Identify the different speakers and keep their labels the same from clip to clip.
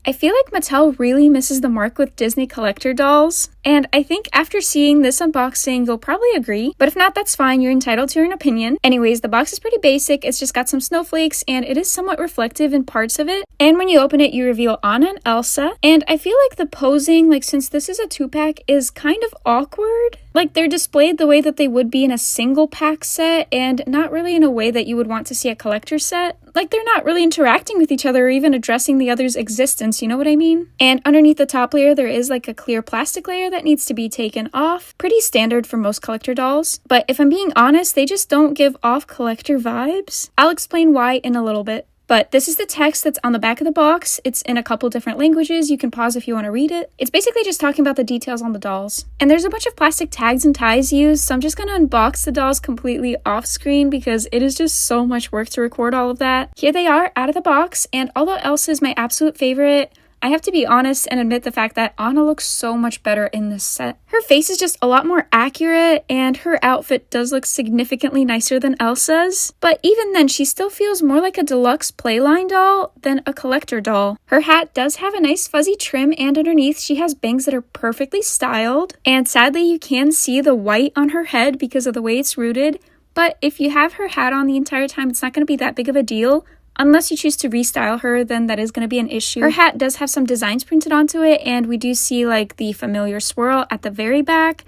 Speaker 1: I feel like Mattel really misses the mark with Disney collector dolls, and I think after seeing this unboxing, you'll probably agree, but if not, that's fine, you're entitled to your own opinion. Anyways, the box is pretty basic, it's just got some snowflakes, and it is somewhat reflective in parts of it, and when you open it, you reveal Anna and Elsa, and I feel like the posing, like since this is a 2-pack, is kind of awkward. Like they're displayed the way that they would be in a single pack set, and not really in a way that you would want to see a collector set. Like they're not really interacting with each other or even addressing the other's existence, you know what I mean? And underneath the top layer, there is like a clear plastic layer that needs to be taken off. Pretty standard for most collector dolls. But if I'm being honest, they just don't give off collector vibes. I'll explain why in a little bit. But this is the text that's on the back of the box. It's in a couple different languages. You can pause if you want to read it. It's basically just talking about the details on the dolls. And there's a bunch of plastic tags and ties used, so I'm just going to unbox the dolls completely off screen because it is just so much work to record all of that. Here they are out of the box, and although Elsa is my absolute favorite, I have to be honest and admit the fact that Anna looks so much better in this set. Her face is just a lot more accurate, and her outfit does look significantly nicer than Elsa's. But even then, she still feels more like a Deluxe Playline doll than a collector doll. Her hat does have a nice fuzzy trim, and underneath she has bangs that are perfectly styled. And sadly, you can see the white on her head because of the way it's rooted. But if you have her hat on the entire time, it's not going to be that big of a deal. Unless you choose to restyle her, then that is going to be an issue. Her hat does have some designs printed onto it, and we do see like the familiar swirl at the very back.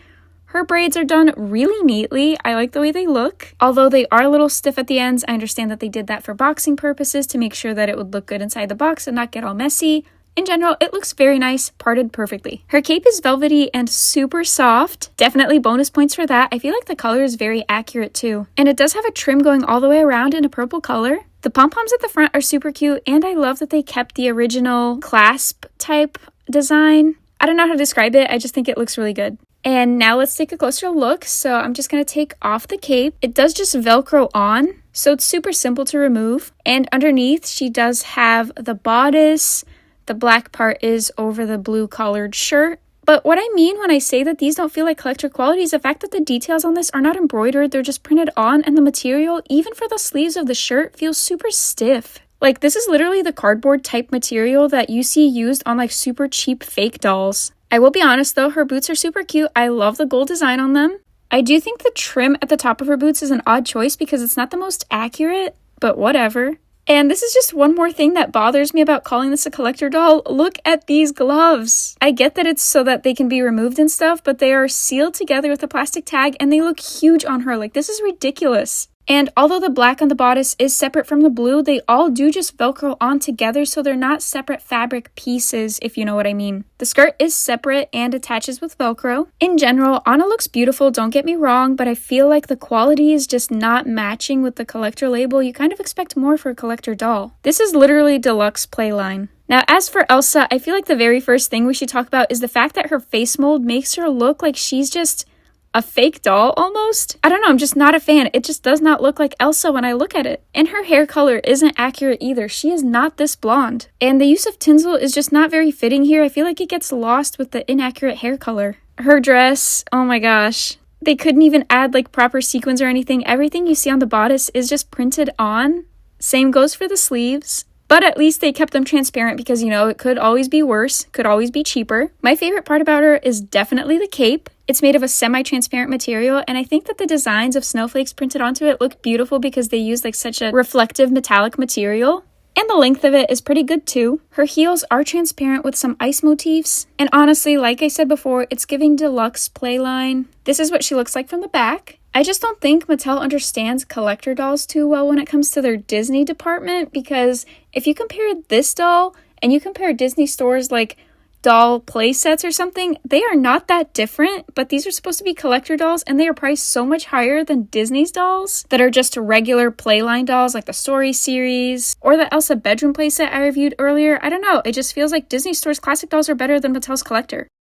Speaker 1: Her braids are done really neatly. I like the way they look. Although they are a little stiff at the ends, I understand that they did that for boxing purposes to make sure that it would look good inside the box and not get all messy. In general, it looks very nice, parted perfectly. Her cape is velvety and super soft. Definitely bonus points for that. I feel like the color is very accurate too. And it does have a trim going all the way around in a purple color. The pom-poms at the front are super cute, and I love that they kept the original clasp type design. I don't know how to describe it, I just think it looks really good. And now let's take a closer look. So I'm just going to take off the cape. It does just Velcro on, so it's super simple to remove. And underneath, she does have the bodice. The black part is over the blue collared shirt. But what I mean when I say that these don't feel like collector quality is the fact that the details on this are not embroidered, they're just printed on, and the material, even for the sleeves of the shirt, feels super stiff. Like, this is literally the cardboard type material that you see used on like super cheap fake dolls. I will be honest though, her boots are super cute. I love the gold design on them. I do think the trim at the top of her boots is an odd choice because it's not the most accurate, but whatever. And this is just one more thing that bothers me about calling this a collector doll. Look at these gloves. I get that it's so that they can be removed and stuff, but they are sealed together with a plastic tag and they look huge on her. Like, this is ridiculous. And although the black on the bodice is separate from the blue, they all do just Velcro on together, so they're not separate fabric pieces, if you know what I mean. The skirt is separate and attaches with Velcro. In general, Anna looks beautiful, don't get me wrong, but I feel like the quality is just not matching with the collector label. You kind of expect more for a collector doll. This is literally Deluxe Playline. Now, as for Elsa, I feel like the very first thing we should talk about is the fact that her face mold makes her look like she's just a fake doll almost. I don't know, I'm just not a fan. It just does not look like Elsa when I look at it. And her hair color isn't accurate either. She is not this blonde. And the use of tinsel is just not very fitting here. I feel like it gets lost with the inaccurate hair color. Her dress, oh my gosh. They couldn't even add like proper sequins or anything. Everything you see on the bodice is just printed on. Same goes for the sleeves. But at least they kept them transparent because, you know, it could always be worse, could always be cheaper. My favorite part about her is definitely the cape. It's made of a semi-transparent material, and I think that the designs of snowflakes printed onto it look beautiful because they use like such a reflective metallic material. And the length of it is pretty good too. Her heels are transparent with some ice motifs. And honestly, like I said before, it's giving Deluxe Playline. This is what she looks like from the back. I just don't think Mattel understands collector dolls too well when it comes to their Disney department, because if you compare this doll and you compare Disney stores like doll play sets or something, they are not that different, but these are supposed to be collector dolls and they are priced so much higher than Disney's dolls that are just regular Playline dolls like the Story series or the Elsa bedroom playset I reviewed earlier. I don't know, it just feels like Disney store's classic dolls are better than Mattel's collector.